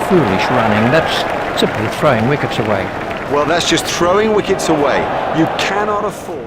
Foolish running. That's simply throwing wickets away. Well, that's just throwing wickets away. You cannot afford...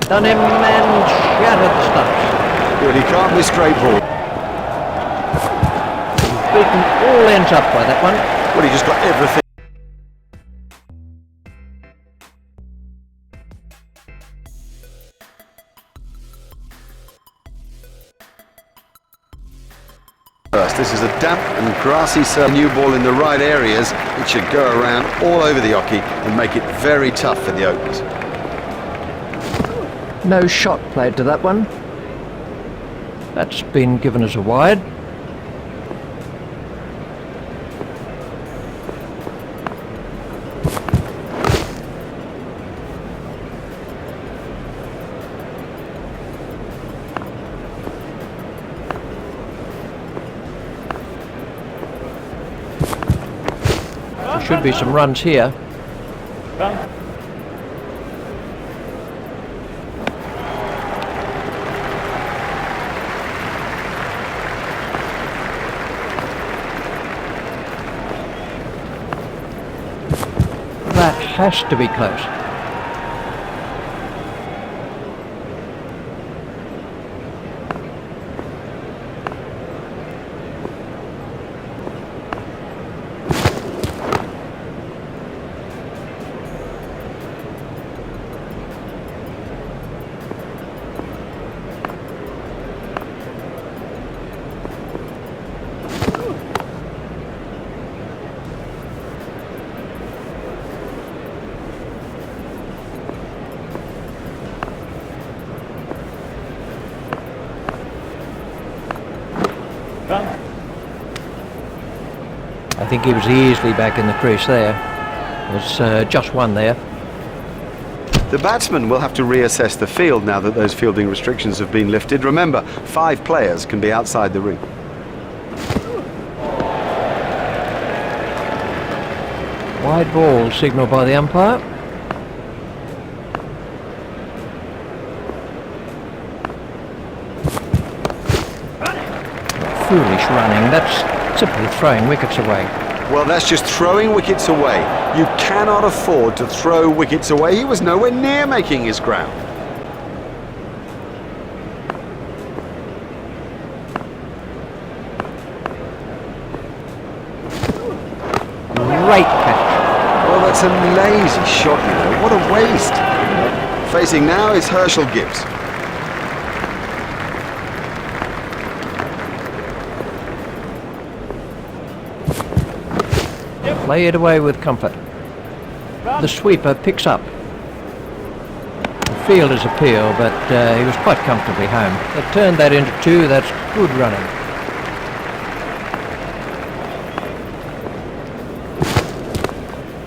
Done him and shattered the stumps. Good, he can't be straight ball. Beaten all ends up by that one. Well, he just got everything. This is a damp and grassy new ball in the right areas. It should go around all over the hockey and make it very tough for the openers. No shot played to that one. That's been given as a wide. Should be some runs here. That has to be close. I think he was easily back in the crease there. There's just one there. The batsman will have to reassess the field now that those fielding restrictions have been lifted. Remember, 5 players can be outside the ring. Wide ball signalled by the umpire. Foolish running. That's simply throwing wickets away. Well, that's just throwing wickets away. You cannot afford to throw wickets away. He was nowhere near making his ground. Great catch. Well, that's a lazy shot, you know. What a waste. Facing now is Herschel Gibbs. Play it away with comfort. The sweeper picks up. The fielder's appeal, but he was quite comfortably home. They turned that into 2. That's good running.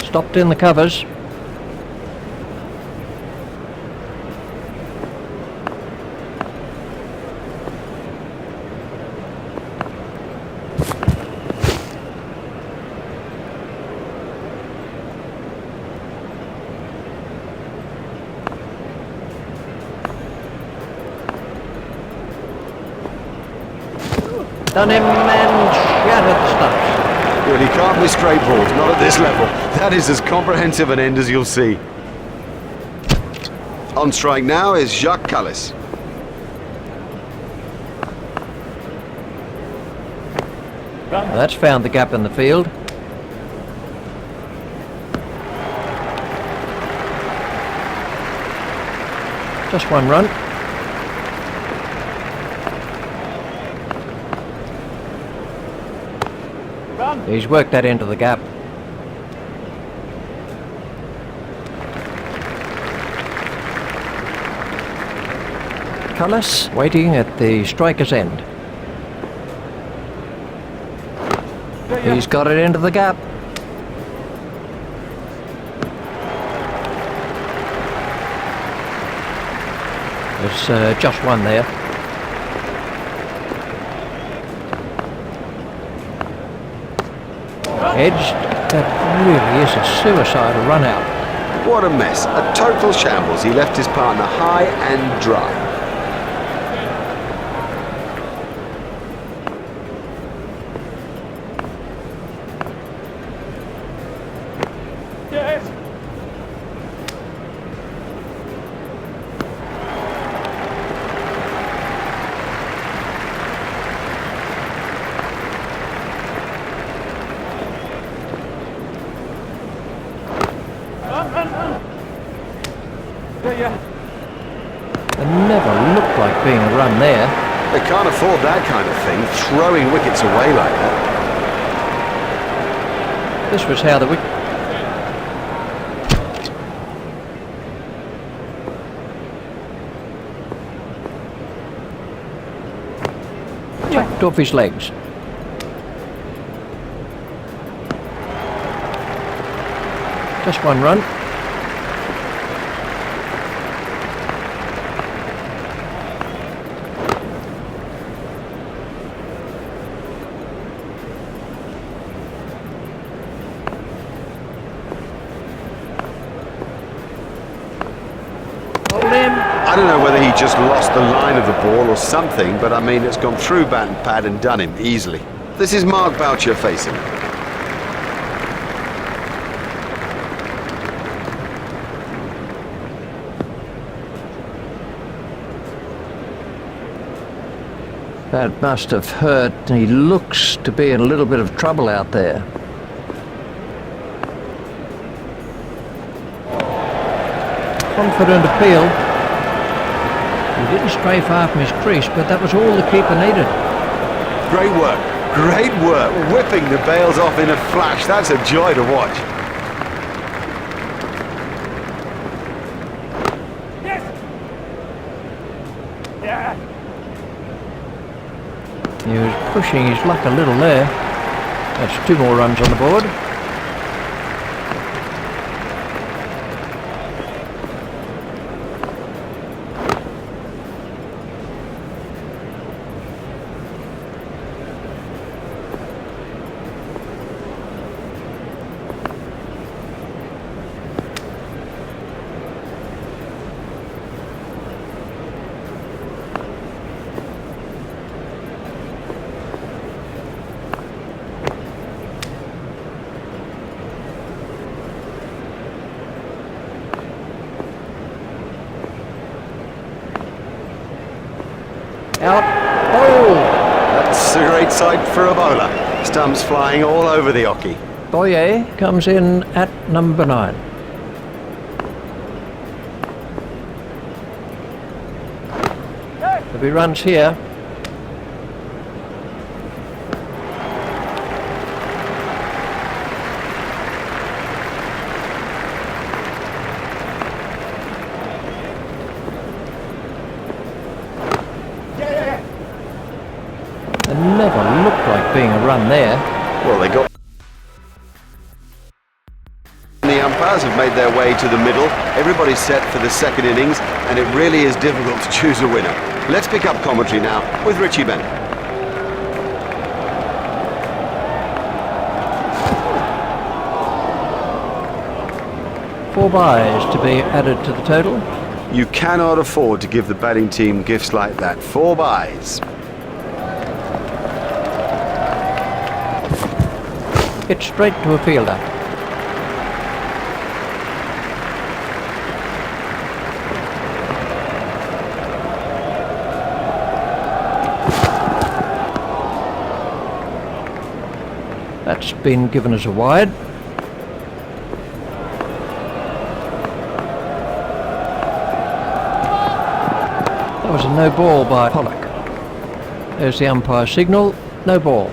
Stopped in the covers. Done him and shattered the stumps. Good, he can't be straight balls, not at this level. That is as comprehensive an end as you'll see. On strike now is Jacques Callis. That's found the gap in the field. Just one run. He's worked that into the gap. Callis waiting at the striker's end. He's got it into the gap. There's just one there. Edged. That really is a suicidal run out. What a mess. A total shambles. He left his partner high and dry. looked like being a run there. They can't afford that kind of thing, throwing wickets away like that. This was how the wicket... Chucked off his legs. Just one run. I don't know whether he just lost the line of the ball or something, but I mean, it's gone through bat and pad and done him easily. This is Mark Boucher facing. That must have hurt. He looks to be in a little bit of trouble out there. Confident appeal. He didn't stray far from his crease, but that was all the keeper needed. Great work, great work. Whipping the bails off in a flash. That's a joy to watch. Yes. Yeah. He was pushing his luck a little there. That's 2 more runs on the board. Out. Oh! That's a great sight for a bowler. Stumps flying all over the hockey. Boyer comes in at number 9. There'll be runs here. It never looked like being a run there. Well, they got... The umpires have made their way to the middle. Everybody's set for the second innings, and it really is difficult to choose a winner. Let's pick up commentary now with Richie Bennett. Four byes to be added to the total. You cannot afford to give the batting team gifts like that. 4 byes. It's straight to a fielder. That's been given as a wide. That was a no ball by Pollock. There's the umpire signal, no ball.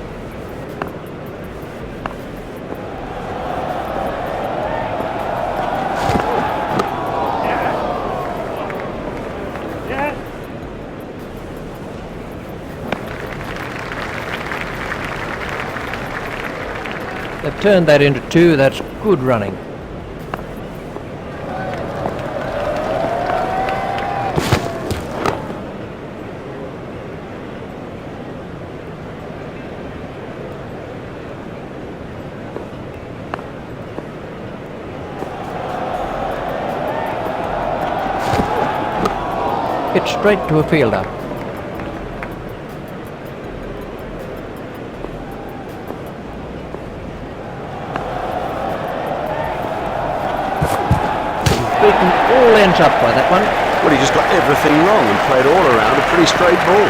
They've turned that into 2, that's good running. It's straight to a fielder. Beaten all ends up by that one. Well, he just got everything wrong and played all around a pretty straight ball.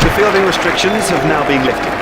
The fielding restrictions have now been lifted.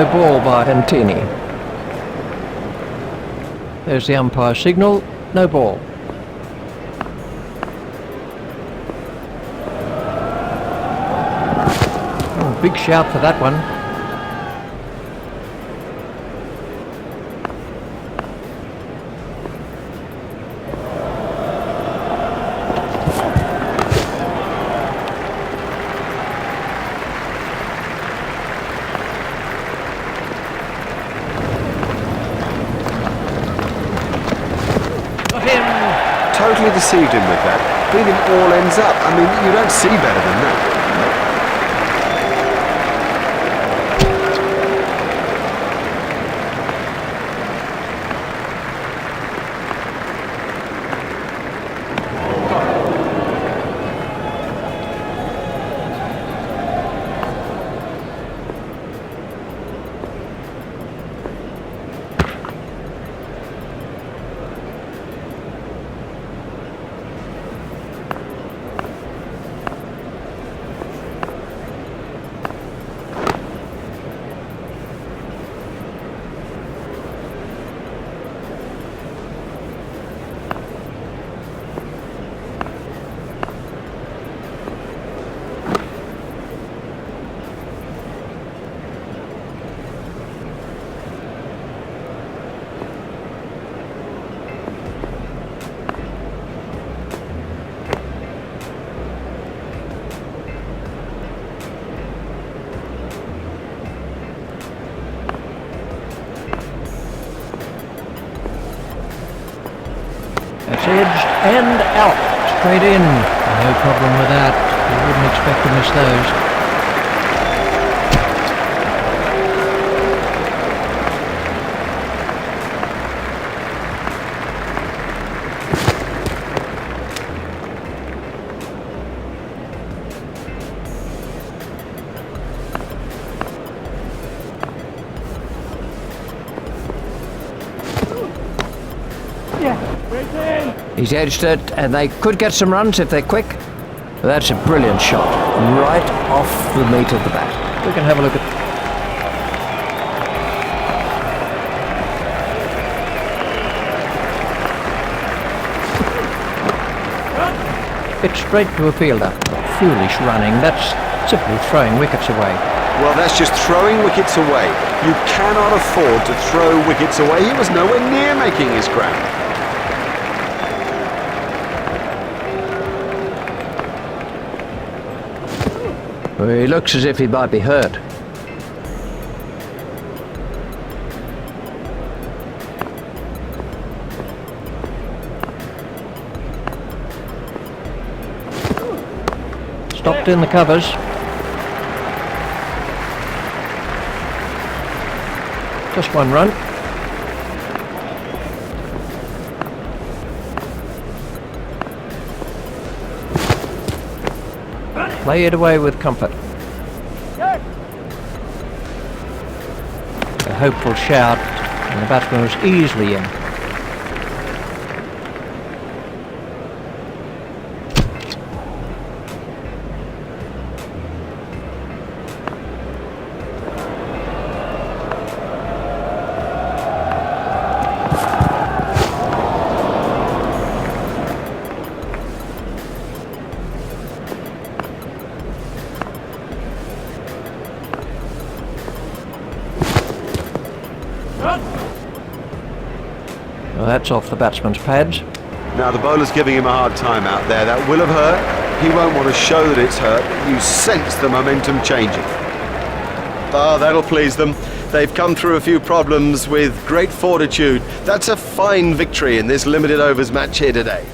No ball by Hantini. There's the umpire signal. No ball. Oh, big shout for that one. Totally deceived him with that. Beat him all ends up. I mean, you don't see better than that. That's edged and out, straight in. No problem with that. You wouldn't expect to miss those. He's edged it, and they could get some runs if they're quick. That's a brilliant shot, right off the meat of the bat. We can have a look at... It's straight to a fielder. Foolish running. That's simply throwing wickets away. Well, that's just throwing wickets away. You cannot afford to throw wickets away. He was nowhere near making his ground. He looks as if he might be hurt. Stopped in the covers. Just one run. Play it away with comfort. A hopeful shout, and the batsman was easily in. Well, that's off the batsman's pads. Now the bowler's giving him a hard time out there. That will have hurt. He won't want to show that it's hurt. You sense the momentum changing. Ah, that'll please them. They've come through a few problems with great fortitude. That's a fine victory in this limited overs match here today.